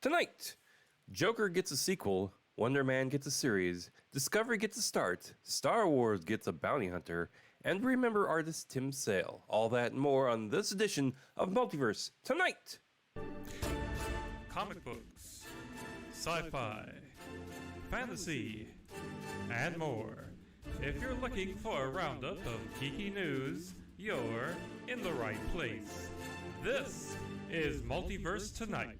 Tonight, Joker gets a sequel, Wonder Man gets a series, Discovery gets a start, Star Wars gets a bounty hunter, and remember artist Tim Sale. All that and more on this edition of Multiverse Tonight! Comic books, sci-fi, fantasy, and more. If you're looking for a roundup of geeky news, you're in the right place. This is Multiverse Tonight.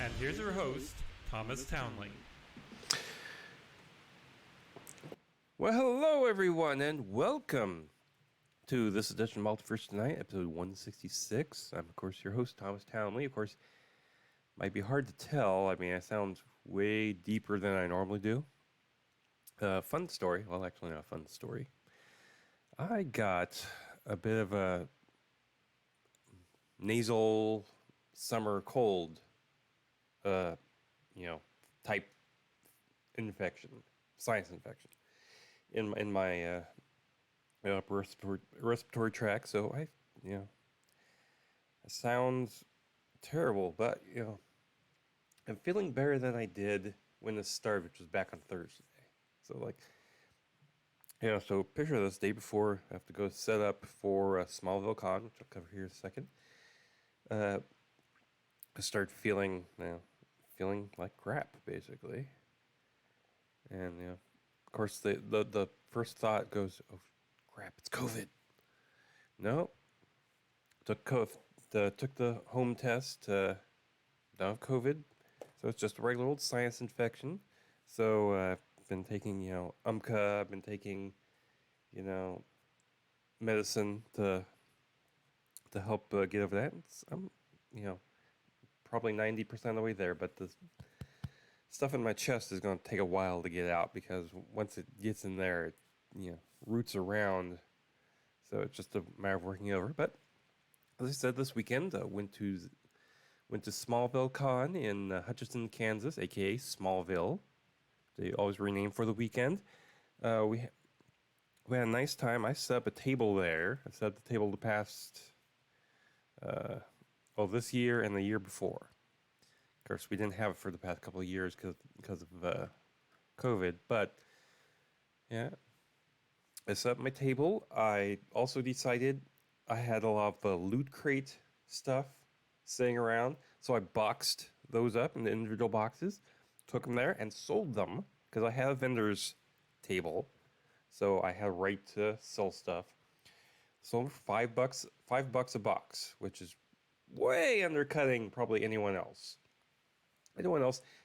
And here's your host, Thomas Townley. Well, hello everyone, and welcome to this edition of Multiverse Tonight, episode 166. I'm, of course, your host, Thomas Townley. Of course, might be hard to tell. I mean, I sound way deeper than I normally do. Fun story. Well, actually, not a fun story. I got a bit of a nasal summer cold, type infection, sinus infection in my upper respiratory tract. So it sounds terrible, but I'm feeling better than I did when this started, which was back on Thursday. So so picture this: day before, I have to go set up for Smallville Con, which I'll cover here in a second. I start feeling like crap, basically. And of course, the first thought goes, "Oh crap, it's COVID." No, took the home test. Don't have COVID, so it's just a regular old sinus infection. So I've been taking Umca. I've been taking medicine to help get over that. I'm probably 90% of the way there, but the stuff in my chest is going to take a while to get out, because once it gets in there, it roots around. So it's just a matter of working over. But as I said, this weekend went to Smallville Con in Hutchinson, Kansas, aka Smallville. They always rename for the weekend. We had a nice time. I set up a table there. I set up the table the past this year and the year before. Of course, we didn't have it for the past couple of years because of COVID. But yeah, I set up my table. I also decided I had a lot of Loot Crate stuff sitting around, so I boxed those up into individual boxes, took them there, and sold them, because I had a vendor's table, so I had a right to sell stuff. Sold for $5 a box, which is way undercutting probably anyone else.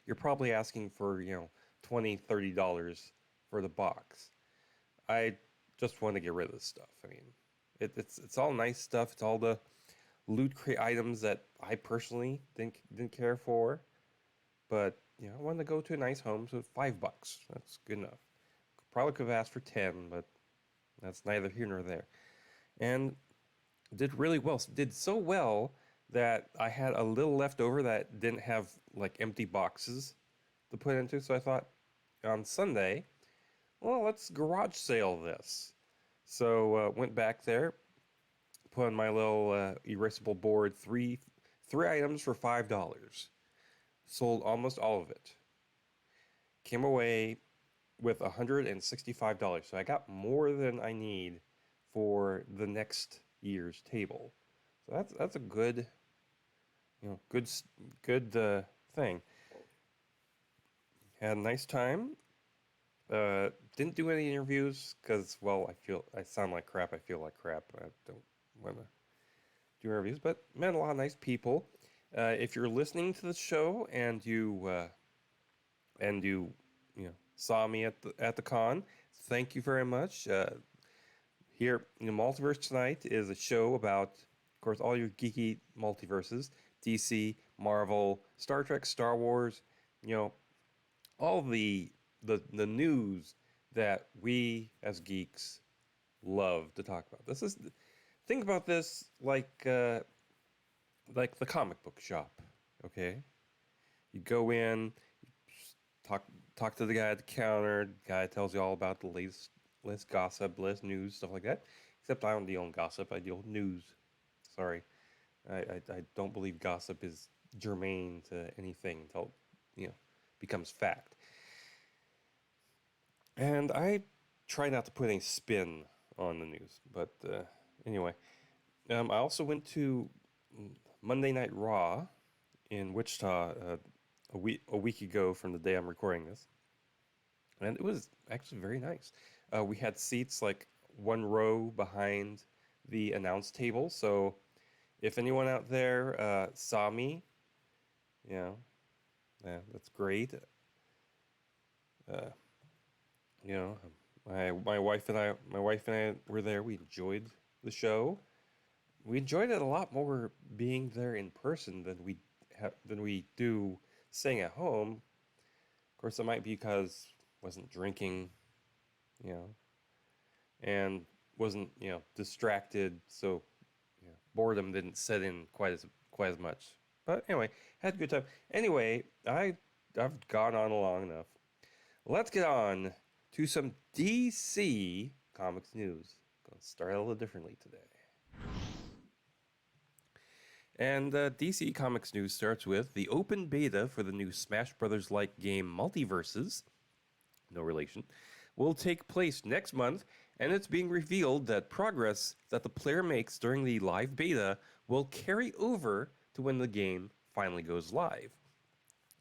You're probably asking for $20, $30 for the box. I just want to get rid of this stuff. I mean, it's all nice stuff. It's all the Loot Crate items that I personally didn't care for, but I wanted to go to a nice home, so $5, that's good enough. Probably could have asked for 10, but that's neither here nor there. And did really well. Did so well that I had a little left over that didn't have empty boxes to put into. So I thought on Sunday, well, let's garage sale this. So went back there, put on my little erasable board three items for $5. Sold almost all of it. Came away with $165. So I got more than I need for the next year's table. So that's a good thing. Had a nice time. Didn't do any interviews because, I sound like crap. I feel like crap. I don't want to do interviews, but met a lot of nice people. If you're listening to the show and you saw me at the con, thank you very much. Here, Multiverse Tonight is a show about, of course, all your geeky multiverses: DC, Marvel, Star Trek, Star Wars. All the news that we as geeks love to talk about. This think about this like the comic book shop. Okay, you go in, talk talk to the guy at the counter. The guy tells you all about the latest gossip, latest news, stuff like that. Except I don't deal in gossip. I deal with news. Sorry, I don't believe gossip is germane to anything until you know becomes fact. And I try not to put any spin on the news. But anyway, I also went to Monday Night Raw in Wichita a week ago from the day I'm recording this, and it was actually very nice. We had seats like one row behind the announce table, so if anyone out there saw me, you know, yeah, that's great. Uh, you know, my wife and I were there. We enjoyed the show. We enjoyed it a lot more being there in person than we do staying at home. Of course, it might be because I wasn't drinking, you know, and wasn't distracted, so boredom didn't set in quite as much. But anyway, had a good time. Anyway, I've gone on long enough. Let's get on to some DC Comics news. Gonna start a little differently today. And DC Comics news starts with the open beta for the new Smash Brothers like game Multiverses, no relation, will take place next month, and it's being revealed that progress that the player makes during the live beta will carry over to when the game finally goes live.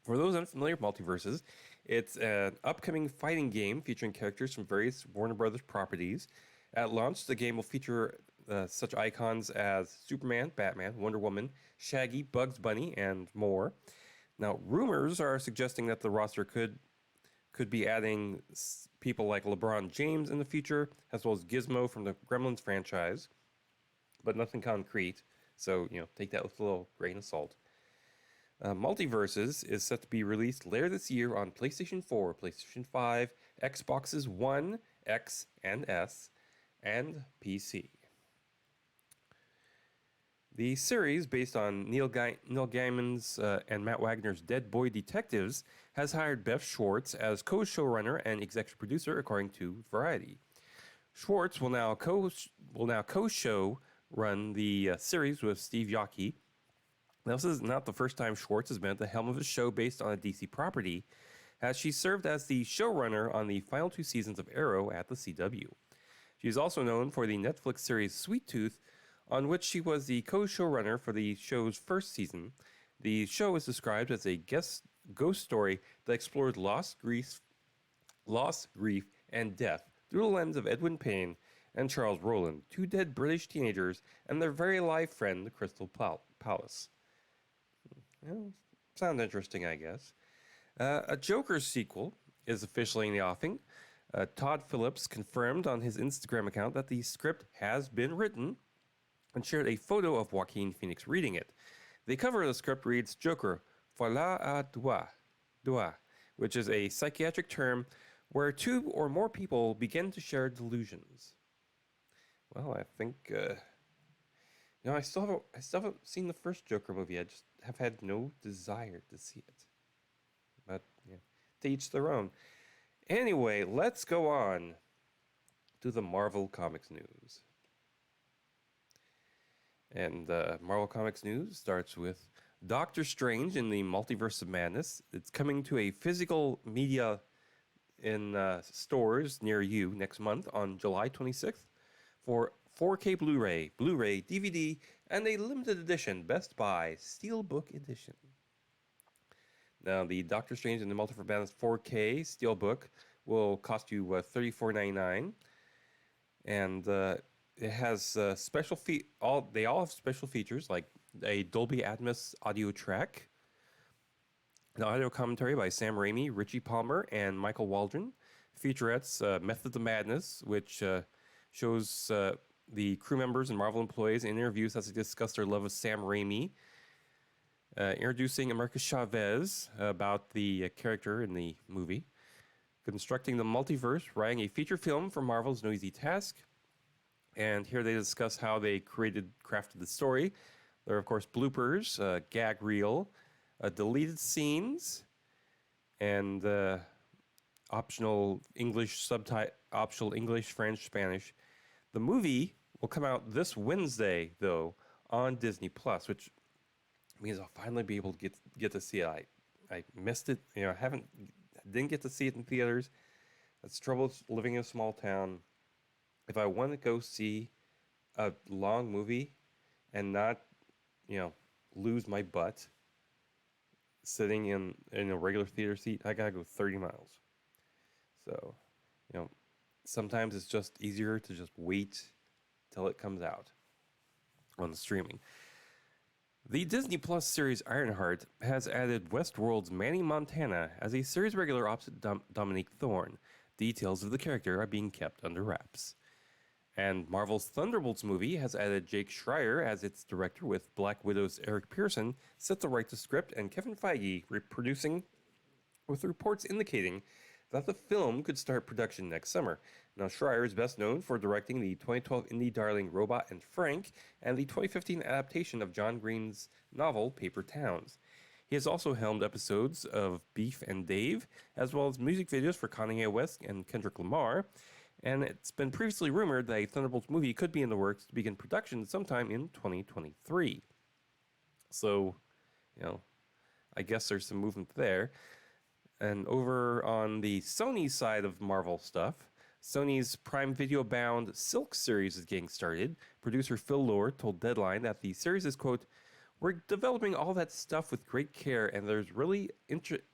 For those unfamiliar with Multiverses, it's an upcoming fighting game featuring characters from various Warner Brothers properties. At launch, the game will feature such icons as Superman, Batman, Wonder Woman, Shaggy, Bugs Bunny, and more. Now, rumors are suggesting that the roster could be adding people like LeBron James in the future, as well as Gizmo from the Gremlins franchise, but nothing concrete. So, take that with a little grain of salt. Multiverses is set to be released later this year on PlayStation 4, PlayStation 5, Xboxes One, X and S, and PC. The series, based on Neil Gaiman's and Matt Wagner's Dead Boy Detectives, has hired Beth Schwartz as co-showrunner and executive producer, according to Variety. Schwartz will now co-show run the series with Steve Yockey. Now, this is not the first time Schwartz has been at the helm of a show based on a DC property, as she served as the showrunner on the final 2 seasons of Arrow at the CW. She is also known for the Netflix series Sweet Tooth, on which she was the co-showrunner for the show's first season. The show is described as a ghost story that explores loss, grief, and death through the lens of Edwin Payne and Charles Rowland, 2 dead British teenagers, and their very live friend, the Crystal Palace. Sounds interesting, I guess. A Joker sequel is officially in the offing. Todd Phillips confirmed on his Instagram account that the script has been written and shared a photo of Joaquin Phoenix reading it. The cover of the script reads Joker, voilà à deux, which is a psychiatric term where 2 or more people begin to share delusions. Well, I think, I still haven't seen the first Joker movie. I just have had no desire to see it. But, to each their own. Anyway, let's go on to the Marvel Comics news. And Marvel Comics news starts with Doctor Strange in the Multiverse of Madness. It's coming to a physical media in stores near you next month on July 26th for 4K Blu-ray, DVD, and a limited edition Best Buy Steelbook edition. Now, the Doctor Strange in the Multiverse of Madness 4K Steelbook will cost you $34.99, and it has special they all have special features like a Dolby Atmos audio track, an audio commentary by Sam Raimi, Richie Palmer, and Michael Waldron, featurettes Method of Madness, which shows the crew members and Marvel employees in interviews as they discuss their love of Sam Raimi, introducing America Chavez about the character in the movie, constructing the multiverse, writing a feature film for Marvel's No Easy Task, And here they discuss how they crafted the story. There are, of course, bloopers, gag reel, deleted scenes, and optional English, French, Spanish. The movie will come out this Wednesday, though, on Disney Plus, which means I'll finally be able to get to see it. I missed it. Didn't get to see it in theaters. That's trouble living in a small town. If I want to go see a long movie and not, you know, lose my butt sitting in a regular theater seat, I gotta go 30 miles. So, sometimes it's just easier to just wait till it comes out on the streaming. The Disney Plus series Ironheart has added Westworld's Manny Montana as a series regular opposite Dominique Thorne. Details of the character are being kept under wraps. And Marvel's Thunderbolts movie has added Jake Schreier as its director, with Black Widow's Eric Pearson set to write the script and Kevin Feige producing, with reports indicating that the film could start production next summer. Now, Schreier is best known for directing the 2012 indie darling Robot and Frank and the 2015 adaptation of John Green's novel Paper Towns. He has also helmed episodes of Beef and Dave, as well as music videos for Kanye West and Kendrick Lamar. And it's been previously rumored that a Thunderbolts movie could be in the works to begin production sometime in 2023. So, I guess there's some movement there. And over on the Sony side of Marvel stuff, Sony's Prime Video bound Silk series is getting started. Producer Phil Lord told Deadline that the series is, quote, "We're developing all that stuff with great care, and there's a really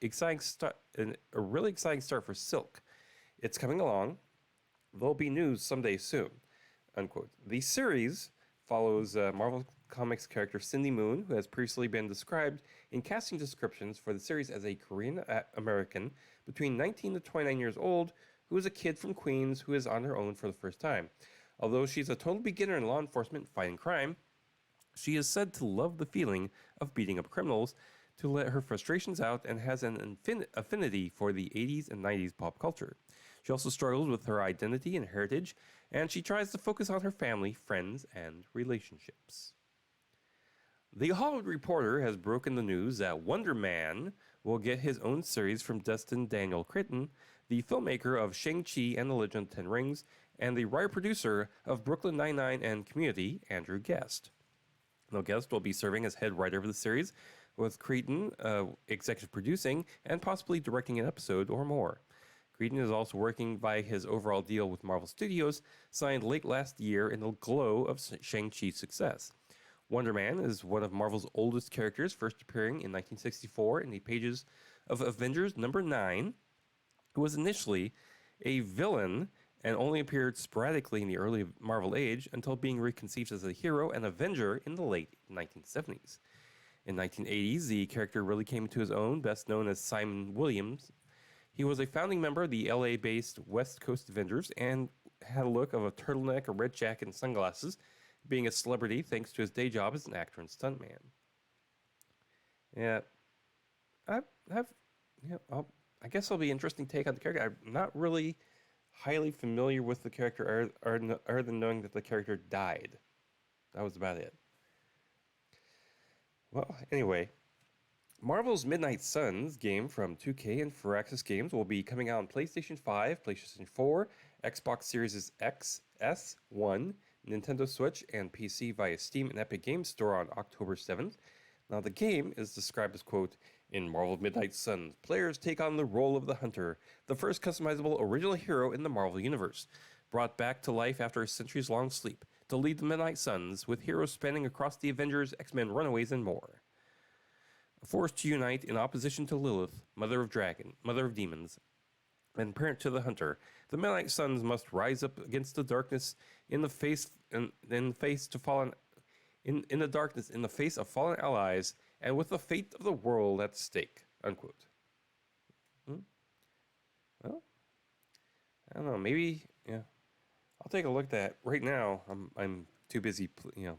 exciting start for Silk. It's coming along. There'll be news someday soon," unquote. The series follows Marvel Comics character Cindy Moon, who has previously been described in casting descriptions for the series as a Korean American between 19 to 29 years old, who is a kid from Queens who is on her own for the first time. Although she's a total beginner in law enforcement fighting crime, she is said to love the feeling of beating up criminals, to let her frustrations out, and has an affinity for the 80s and 90s pop culture. She also struggles with her identity and heritage, and she tries to focus on her family, friends, and relationships. The Hollywood Reporter has broken the news that Wonder Man will get his own series from Destin Daniel Cretton, the filmmaker of Shang-Chi and the Legend of the Ten Rings, and the writer-producer of Brooklyn Nine-Nine and Community, Andrew Guest. Now, Guest will be serving as head writer of the series, with Cretton executive producing and possibly directing an episode or more. Cretton is also working by his overall deal with Marvel Studios, signed late last year in the glow of Shang-Chi's success. Wonder Man is one of Marvel's oldest characters, first appearing in 1964 in the pages of Avengers number 9, who was initially a villain and only appeared sporadically in the early Marvel age until being reconceived as a hero and Avenger in the late 1970s. In 1980s, the character really came to his own, best known as Simon Williams. He was a founding member of the LA-based West Coast Avengers and had a look of a turtleneck, a red jacket, and sunglasses, being a celebrity thanks to his day job as an actor and stuntman. Yeah, I guess it'll be an interesting take on the character. I'm not really highly familiar with the character other than knowing that the character died. That was about it. Well, anyway, Marvel's Midnight Suns game from 2K and Firaxis Games will be coming out on PlayStation 5, PlayStation 4, Xbox Series X, S, 1, Nintendo Switch, and PC via Steam and Epic Games Store on October 7th. Now, the game is described as, quote, "In Marvel Midnight Suns, players take on the role of the Hunter, the first customizable original hero in the Marvel Universe, brought back to life after a centuries-long sleep, to lead the Midnight Suns, with heroes spanning across the Avengers, X-Men, Runaways, and more. Forced to unite in opposition to Lilith, mother of demons, and parent to the Hunter, the Midnight Suns must rise up against the darkness in the face of fallen allies, and with the fate of the world at stake." Unquote. Well, I don't know. Maybe I'll take a look at that. Right now, I'm too busy, playing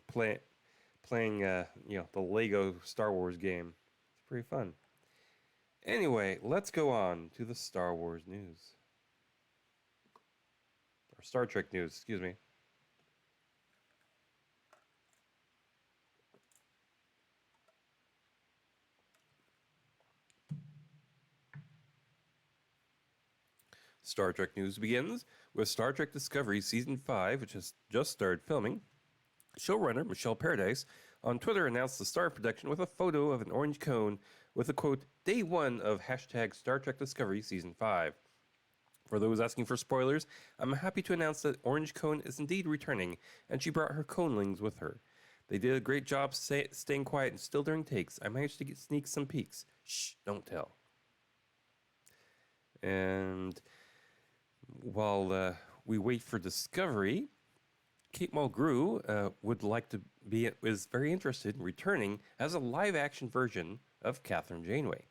the Lego Star Wars game. It's pretty fun. Anyway, let's go on to the Star Wars news. Or Star Trek news, excuse me. Star Trek news begins with Star Trek Discovery Season 5, which has just started filming. Showrunner Michelle Paradise on Twitter announced the start of production with a photo of an orange cone with a quote, Day 1 of hashtag Star Trek Discovery Season 5. For those asking for spoilers, I'm happy to announce that Orange Cone is indeed returning, and she brought her conelings with her. They did a great job staying quiet and still during takes. I managed to sneak some peeks. Shh, don't tell. And while we wait for Discovery, Kate Mulgrew is very interested in returning as a live-action version of Catherine Janeway.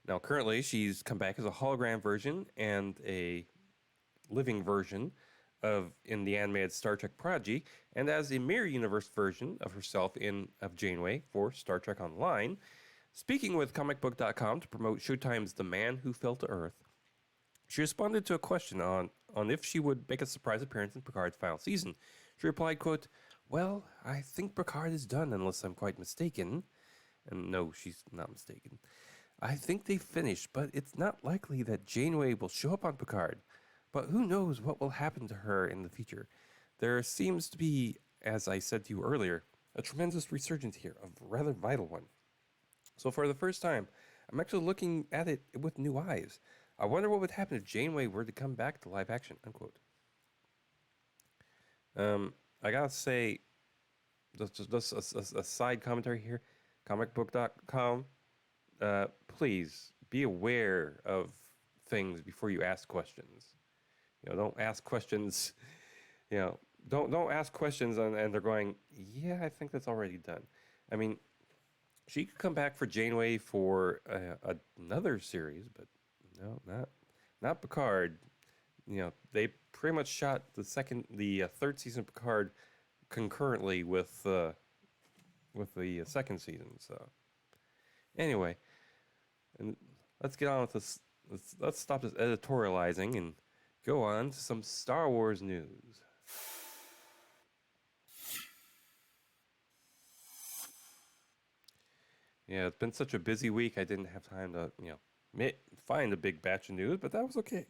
Now, currently, she's come back as a hologram version and a living version in the animated Star Trek Prodigy, and as a mirror universe version of herself of Janeway for Star Trek Online. Speaking with comicbook.com to promote Showtime's The Man Who Fell to Earth, she responded to a question on if she would make a surprise appearance in Picard's final season. She replied, quote, well, I think Picard is done unless I'm quite mistaken. And no, she's not mistaken. I think they finished, but it's not likely that Janeway will show up on Picard. But who knows what will happen to her in the future. There seems to be, as I said to you earlier, a tremendous resurgence here, a rather vital one. So for the first time, I'm actually looking at it with new eyes. I wonder what would happen if Janeway were to come back to live action, unquote. I gotta say, just a side commentary here, comicbook.com, please be aware of things before you ask questions. Don't ask questions, don't ask questions and they're going, yeah, I think that's already done. I mean, she could come back for Janeway for another series, but no, not Picard. They pretty much shot the third season of Picard concurrently with the second season. So anyway, and let's get on with this. Let's stop this editorializing and go on to some Star Wars news. Yeah, it's been such a busy week. I didn't have time to, find a big batch of news, but that was okay.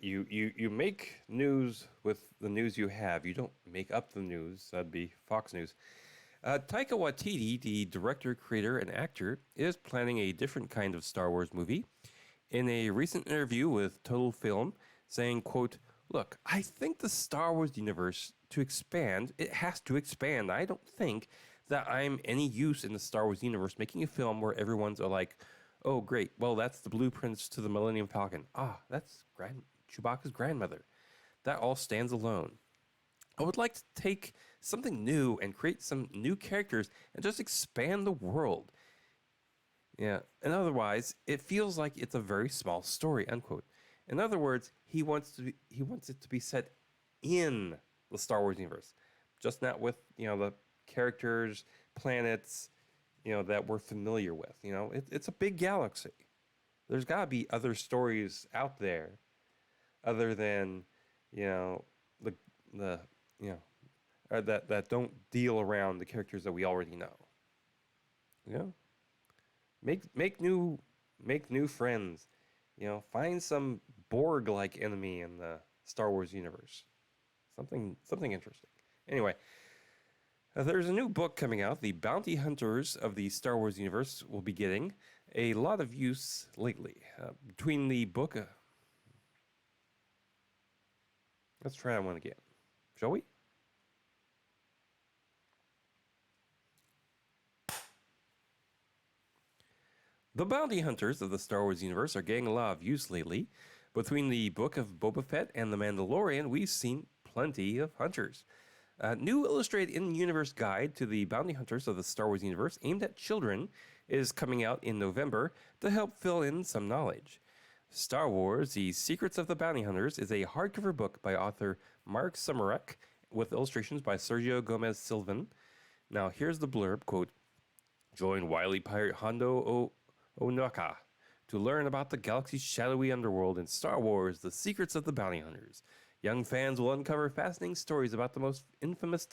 You make news with the news you have. You don't make up the news. That'd be Fox News. Taika Waititi, the director, creator, and actor, is planning a different kind of Star Wars movie. In a recent interview with Total Film, saying, quote, look, I think the Star Wars universe it has to expand. I don't think that I'm any use in the Star Wars universe making a film where everyone's like, oh, great, well, that's the blueprints to the Millennium Falcon. Ah, that's Chewbacca's grandmother. That all stands alone. I would like to take something new and create some new characters and just expand the world. Yeah, and otherwise, it feels like it's a very small story, unquote. In other words, he wants it to be set in the Star Wars universe, just not with, the characters, planets, that we're familiar with. It's a big galaxy. There's got to be other stories out there other than, that don't deal around the characters that we already know. Make new friends. Find some Borg-like enemy in the Star Wars universe. Something interesting. Anyway, there's a new book coming out. The Bounty Hunters of the Star Wars universe will be getting a lot of use lately. Between the book... let's try that one again. Shall we? The Bounty Hunters of the Star Wars universe are getting a lot of use lately. Between the Book of Boba Fett and The Mandalorian, we've seen plenty of hunters. A new illustrated in-universe guide to the Bounty Hunters of the Star Wars universe aimed at children is coming out in November to help fill in some knowledge. Star Wars, The Secrets of the Bounty Hunters is a hardcover book by author Mark Sumarek with illustrations by Sergio Gomez-Silvan. Now, here's the blurb, quote, join wily pirate Hondo Ohnaka to learn about the galaxy's shadowy underworld in Star Wars, The Secrets of the Bounty Hunters. Young fans will uncover fascinating stories about the most infamous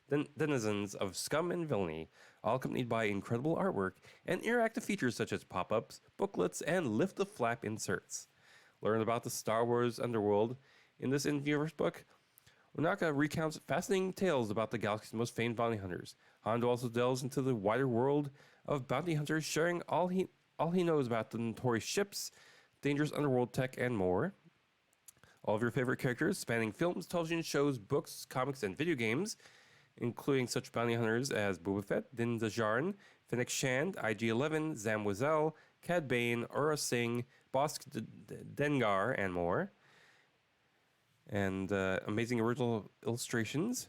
denizens of scum and villainy, all accompanied by incredible artwork and interactive features such as pop-ups, booklets, and lift-the-flap inserts. Learn about the Star Wars underworld in this in-universe book. Onaka recounts fascinating tales about the galaxy's most famed bounty hunters. Hondo also delves into the wider world of bounty hunters, sharing all he knows about the notorious ships, dangerous underworld tech, and more. All of your favorite characters, spanning films, television shows, books, comics, and video games, including such bounty hunters as Boba Fett, Din Djarin, Fennec Shand, IG-11, Zam Wesell, Cad Bane, Aurra Singh, Bosk Dengar, and more. And amazing original illustrations.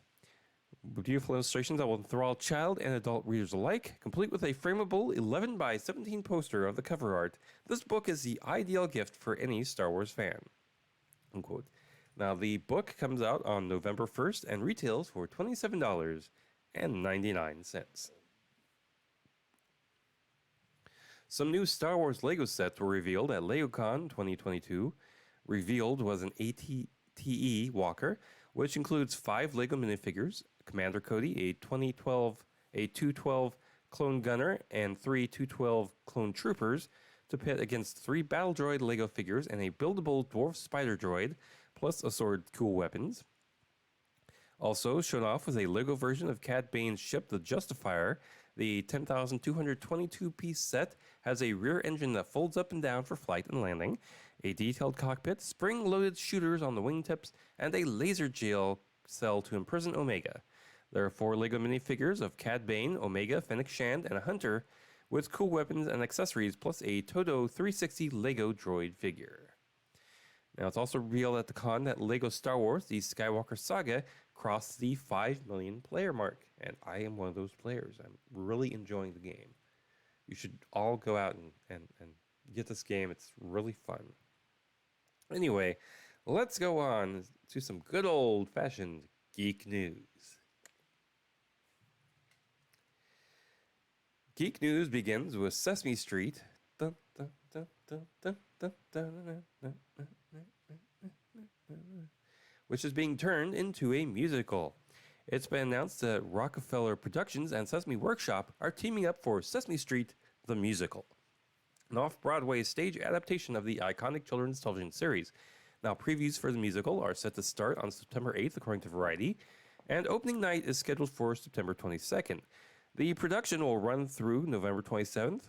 Beautiful illustrations that will enthrall child and adult readers alike, complete with a frameable 11 by 17 poster of the cover art. This book is the ideal gift for any Star Wars fan. Unquote. Now, the book comes out on November 1st and retails for $27.99. Some new Star Wars Lego sets were revealed at LegoCon 2022. Revealed was an ATE Walker, which includes 5 Lego minifigures, Commander Cody, a 212 clone gunner, and 3 212 clone troopers, to pit against 3 battle droid Lego figures and a buildable dwarf spider droid, plus assorted cool weapons. Also shown off was a Lego version of Cad Bane's ship, the Justifier. The 10,222-piece set has a rear engine that folds up and down for flight and landing, a detailed cockpit, spring-loaded shooters on the wingtips, and a laser jail cell to imprison Omega. There are 4 Lego minifigures of Cad Bane, Omega, Fennec Shand, and a Hunter, with cool weapons and accessories, plus a Todo 360 Lego droid figure. Now, it's also revealed at the con that Lego Star Wars, the Skywalker Saga, crossed the 5 million player mark, and I am one of those players. I'm really enjoying the game. You should all go out and get this game. It's really fun. Anyway, let's go on to some good old-fashioned geek news. Geek news begins with Sesame Street, which is being turned into a musical. It's been announced that Rockefeller Productions and Sesame Workshop are teaming up for Sesame Street, the musical, an off-Broadway stage adaptation of the iconic children's television series. Now, previews for the musical are set to start on September 8th, according to Variety, and opening night is scheduled for September 22nd. The production will run through November 27th.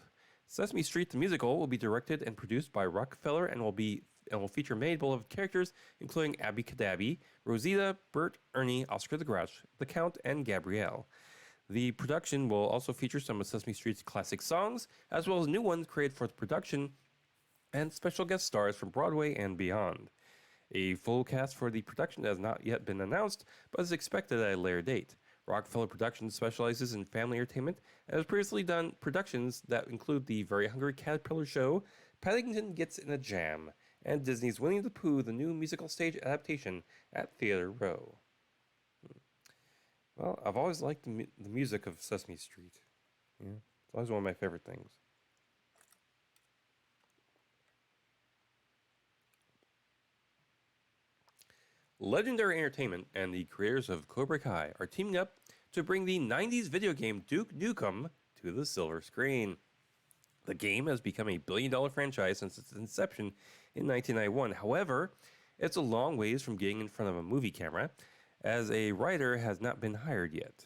Sesame Street the Musical will be directed and produced by Rockefeller and will feature many beloved characters, including Abby Cadabby, Rosita, Bert, Ernie, Oscar the Grouch, the Count, and Gabrielle. The production will also feature some of Sesame Street's classic songs, as well as new ones created for the production, and special guest stars from Broadway and beyond. A full cast for the production has not yet been announced, but is expected at a later date. Rockefeller Productions specializes in family entertainment and has previously done productions that include the Very Hungry Caterpillar Show, Paddington Gets in a Jam, and Disney's Winnie the Pooh, the new musical stage adaptation at Theater Row. Well, I've always liked the music of Sesame Street. Yeah, it's always one of my favorite things. Legendary Entertainment and the creators of Cobra Kai are teaming up to bring the 90s video game Duke Nukem to the silver screen. The game has become a billion-dollar franchise since its inception in 1991. However, it's a long ways from getting in front of a movie camera, as a writer has not been hired yet.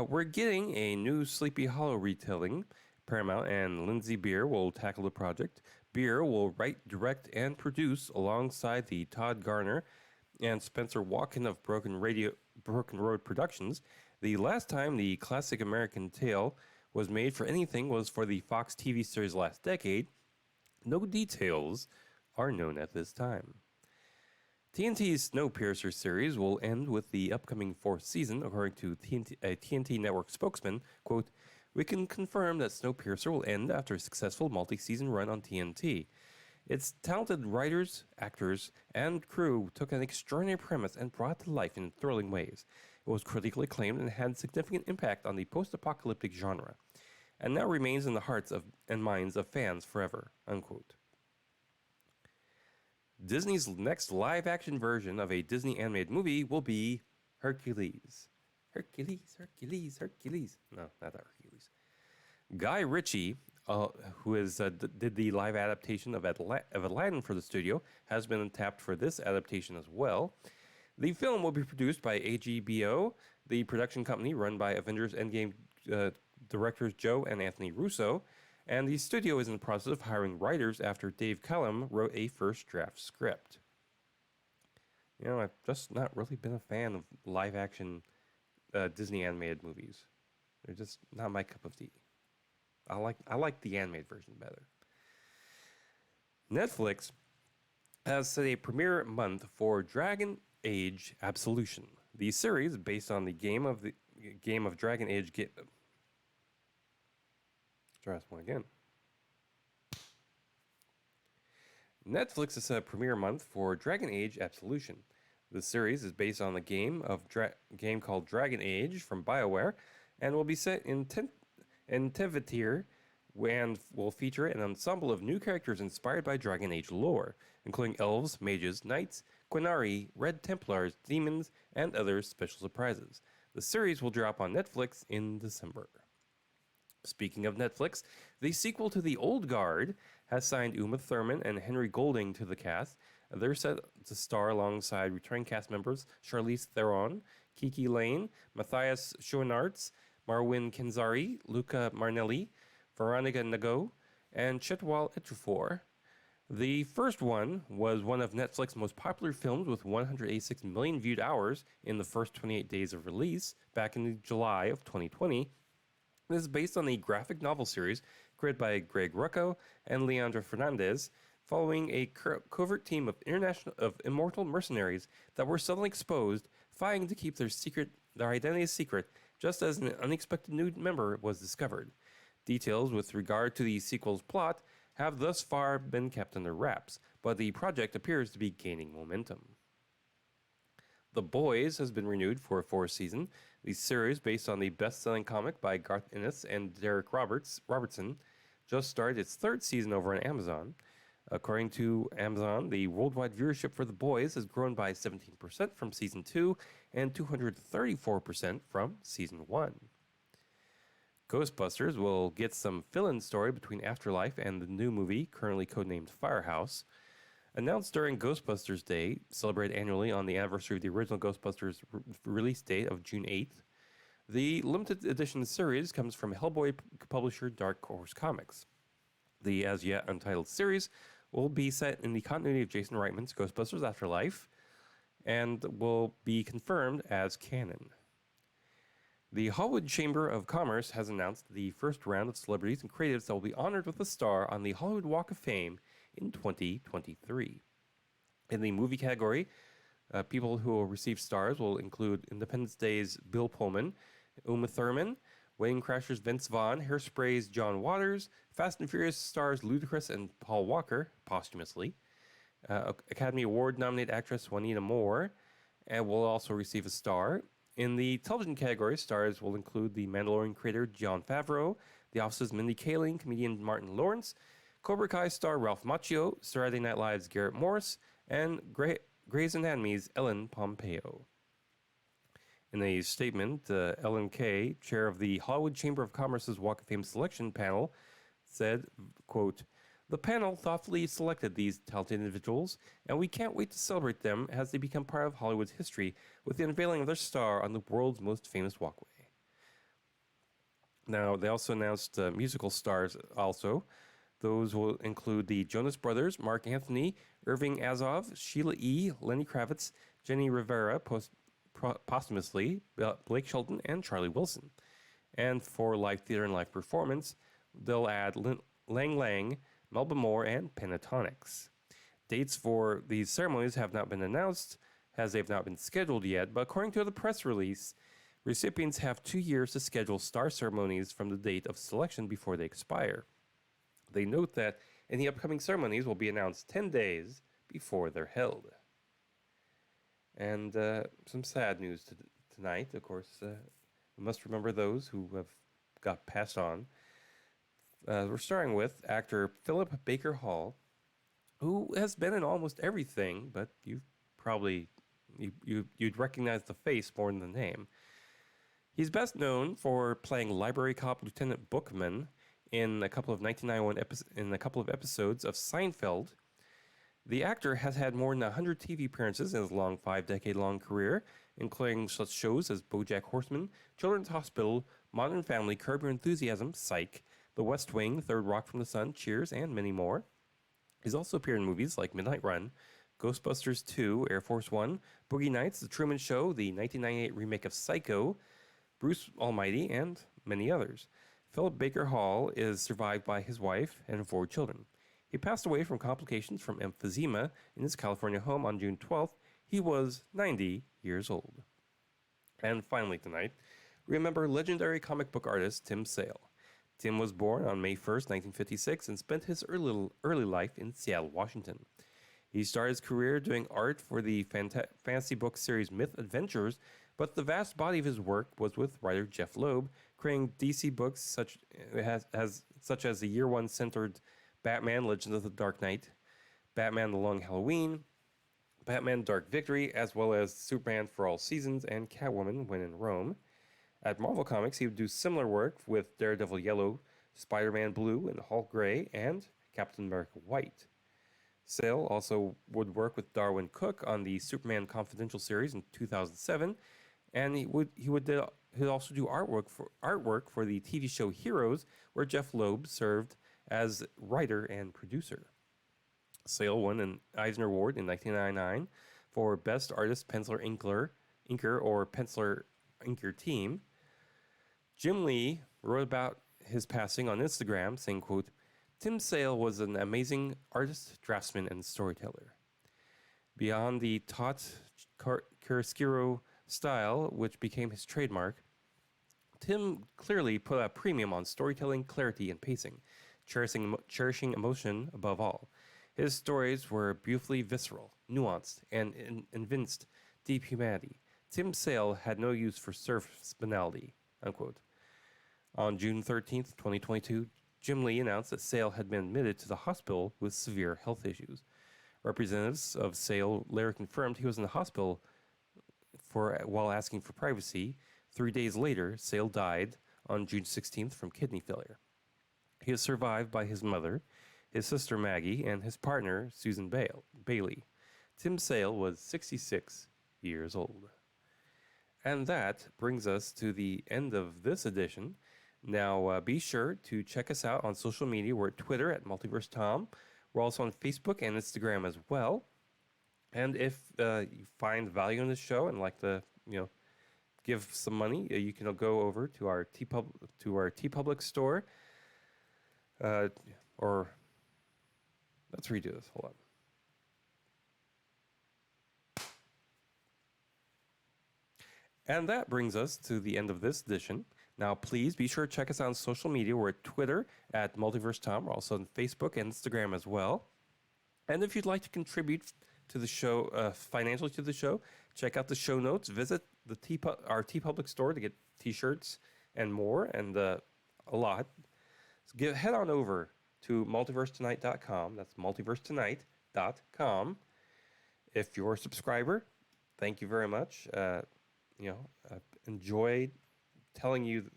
We're getting a new Sleepy Hollow retelling. Paramount and Lindsay Beer will tackle the project. Beer will write, direct, and produce alongside the Todd Garner and Spencer Walken of Broken Road Productions. The last time the classic American tale was made for anything was for the Fox TV series last decade. No details are known at this time. TNT's Snowpiercer series will end with the upcoming 4th season, according to a TNT network spokesman. Quote, "We can confirm that Snowpiercer will end after a successful multi-season run on TNT. Its talented writers, actors, and crew took an extraordinary premise and brought it to life in thrilling ways. It was critically acclaimed and had significant impact on the post-apocalyptic genre, and now remains in the hearts and minds of fans forever." Unquote. Disney's next live-action version of a Disney animated movie will be Hercules. Hercules. No, not that Hercules. Guy Ritchie, did the live adaptation of Aladdin for the studio, has been tapped for this adaptation as well. The film will be produced by AGBO, the production company run by Avengers Endgame directors Joe and Anthony Russo, and the studio is in the process of hiring writers after Dave Callum wrote a first draft script. I've just not really been a fan of live action Disney animated movies. They're just not my cup of tea. I like the animated version better. Netflix has set a premiere month for Dragon Age Absolution. The series, based on the game of Dragon Age. Try this one again. Netflix has set a premiere month for Dragon Age Absolution. The series is based on the game called Dragon Age from BioWare, and will be set in Tevetir, and will feature an ensemble of new characters inspired by Dragon Age lore, including elves, mages, knights, Quinari, Red Templars, demons, and other special surprises. The series will drop on Netflix in December. Speaking of Netflix, the sequel to The Old Guard has signed Uma Thurman and Henry Golding to the cast. They're set to star alongside returning cast members Charlize Theron, Kiki Lane, Matthias Schoenaerts, Marwin Kenzari, Luca Marnelli, Veronica Nago, and Chetwal Ejiofor. The first one was one of Netflix's most popular films with 186 million viewed hours in the first 28 days of release back in July of 2020. This is based on the graphic novel series created by Greg Rucko and Leandro Fernandez, following a covert team of immortal mercenaries that were suddenly exposed, fighting to keep their identity secret, just as an unexpected new member was discovered. Details with regard to the sequel's plot have thus far been kept under wraps, but the project appears to be gaining momentum. The Boys has been renewed for a fourth season. The series, based on the best-selling comic by Garth Ennis and Derek Robertson, just started its third season over on Amazon. According to Amazon, the worldwide viewership for The Boys has grown by 17% from Season 2 and 234% from Season 1. Ghostbusters will get some fill-in story between Afterlife and the new movie, currently codenamed Firehouse. Announced during Ghostbusters Day, celebrated annually on the anniversary of the original Ghostbusters release date of June 8th, the limited edition series comes from Hellboy publisher Dark Horse Comics. The as-yet untitled series will be set in the continuity of Jason Reitman's Ghostbusters Afterlife and will be confirmed as canon. The Hollywood Chamber of Commerce has announced the first round of celebrities and creatives that will be honored with a star on the Hollywood Walk of Fame in 2023. In the movie category, people who will receive stars will include Independence Day's Bill Pullman, Uma Thurman, Wedding Crashers' Vince Vaughn, Hairspray's John Waters, Fast and Furious stars Ludacris and Paul Walker, posthumously, Academy Award-nominated actress Juanita Moore, and will also receive a star. In the television category, stars will include the Mandalorian creator Jon Favreau, The Office's Mindy Kaling, comedian Martin Lawrence, Cobra Kai star Ralph Macchio, Saturday Night Live's Garrett Morris, and Grey's Anatomy's Ellen Pompeo. In a statement, Ellen Kay, chair of the Hollywood Chamber of Commerce's Walk of Fame selection panel, said, quote, "The panel thoughtfully selected these talented individuals, and we can't wait to celebrate them as they become part of Hollywood's history with the unveiling of their star on the world's most famous walkway." Now, they also announced musical stars also. Those will include the Jonas Brothers, Mark Anthony, Irving Azov, Sheila E., Lenny Kravitz, Jenny Rivera, posthumously, Blake Shelton, and Charlie Wilson. And for live theater and live performance, they'll add Lang Lang, Melba Moore, and Pentatonics. Dates for these ceremonies have not been announced, as they have not been scheduled yet, but according to the press release, recipients have 2 years to schedule star ceremonies from the date of selection before they expire. They note that any upcoming ceremonies will be announced 10 days before they're held. And some sad news tonight, of course. We must remember those who have got passed on. We're starting with actor Philip Baker Hall, who has been in almost everything, but you'd recognize the face more than the name. He's best known for playing library cop Lieutenant Bookman in a couple of 1991 episodes of Seinfeld. The actor has had more than 100 TV appearances in his long 5-decade-long career, including such shows as BoJack Horseman, Children's Hospital, Modern Family, Curb Your Enthusiasm, Psych, The West Wing, Third Rock from the Sun, Cheers, and many more. He's also appeared in movies like Midnight Run, Ghostbusters 2, Air Force One, Boogie Nights, The Truman Show, the 1998 remake of Psycho, Bruce Almighty, and many others. Philip Baker Hall is survived by his wife and 4 children. He passed away from complications from emphysema in his California home on June 12th. He was 90 years old. And finally tonight, remember legendary comic book artist Tim Sale. Tim was born on May 1st, 1956, and spent his early life in Seattle, Washington. He started his career doing art for the fantasy book series Myth Adventures, but the vast body of his work was with writer Jeff Loeb, creating DC books such as the Year One centered Batman Legends of the Dark Knight, Batman The Long Halloween, Batman Dark Victory, as well as Superman for All Seasons and Catwoman When in Rome. At Marvel Comics, he would do similar work with Daredevil Yellow, Spider-Man Blue, and Hulk Gray, and Captain America White. Sale also would work with Darwin Cook on the Superman Confidential series in 2007, and he would also do artwork for the TV show Heroes, where Jeff Loeb served as writer and producer. Sale won an Eisner Award in 1999 for Best Artist Penciler Inker or Penciler Inker Team. Jim Lee wrote about his passing on Instagram, saying, quote, "Tim Sale was an amazing artist, draftsman, and storyteller. Beyond the taut chiaroscuro style, which became his trademark, Tim clearly put a premium on storytelling, clarity, and pacing, cherishing emotion above all. His stories were beautifully visceral, nuanced, and evinced deep humanity. Tim Sale had no use for surface banality," unquote. On June 13th, 2022, Jim Lee announced that Sale had been admitted to the hospital with severe health issues. Representatives of Sale later confirmed he was in the hospital while asking for privacy. 3 days later, Sale died on June 16th from kidney failure. He is survived by his mother, his sister Maggie, and his partner Susan Bailey. Tim Sale was 66 years old. And that brings us to the end of this edition. Now, be sure to check us out on social media. We're at Twitter at Multiverse Tom. We're also on Facebook and Instagram as well. And if you find value in this show and like to, give some money, you can go over to our TeePublic store. Or let's redo this. Hold on. And that brings us to the end of this edition. Now, please be sure to check us out on social media. We're at Twitter at Multiverse Tom. We're also on Facebook and Instagram as well. And if you'd like to contribute to the show, financially to the show, check out the show notes. Visit our TeePublic store to get T-shirts and more, and a lot. So head on over to multiversetonight.com. That's multiversetonight.com. If you're a subscriber, thank you very much. Enjoyed telling you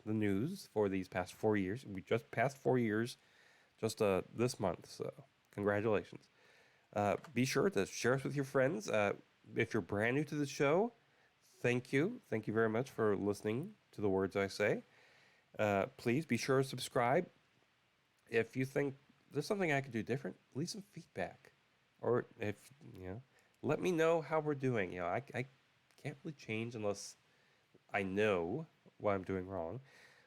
the news for these past 4 years. We just passed 4 years this month, so congratulations. Be sure to share us with your friends. If you're brand new to the show, thank you. Thank you very much for listening to the words I say. Please be sure to subscribe. If you think there's something I could do different, leave some feedback. Or if, let me know how we're doing. I can't really change unless I know what I'm doing wrong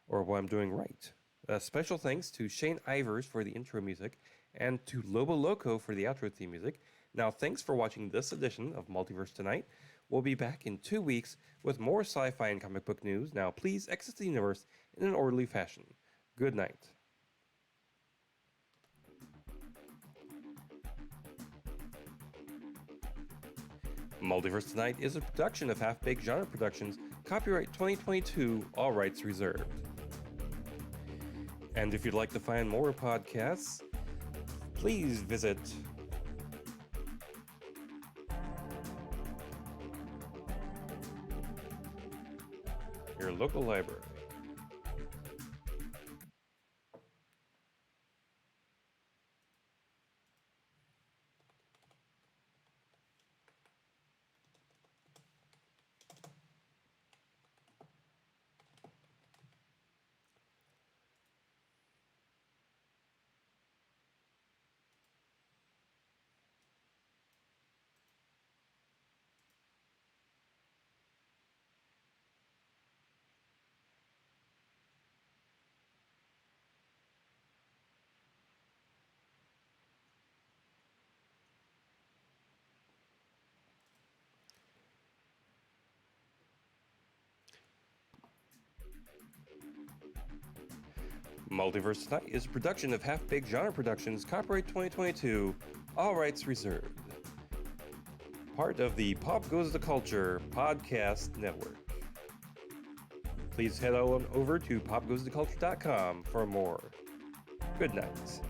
or what I'm doing right. Special thanks to Shane Ivers for the intro music and to Lobo Loco for the outro theme music. Now, thanks for watching this edition of Multiverse Tonight. We'll be back in 2 weeks with more sci-fi and comic book news. Now, please exit the universe in an orderly fashion. Good night. Multiverse Tonight is a production of Half Baked Genre Productions, copyright 2022, all rights reserved. And if you'd like to find more podcasts, please visit your local library. Multiverse Tonight is a production of Half Baked Genre Productions, copyright 2022, all rights reserved. Part of the Pop Goes the Culture podcast network. Please head on over to popgoestheculture.com for more. Good night.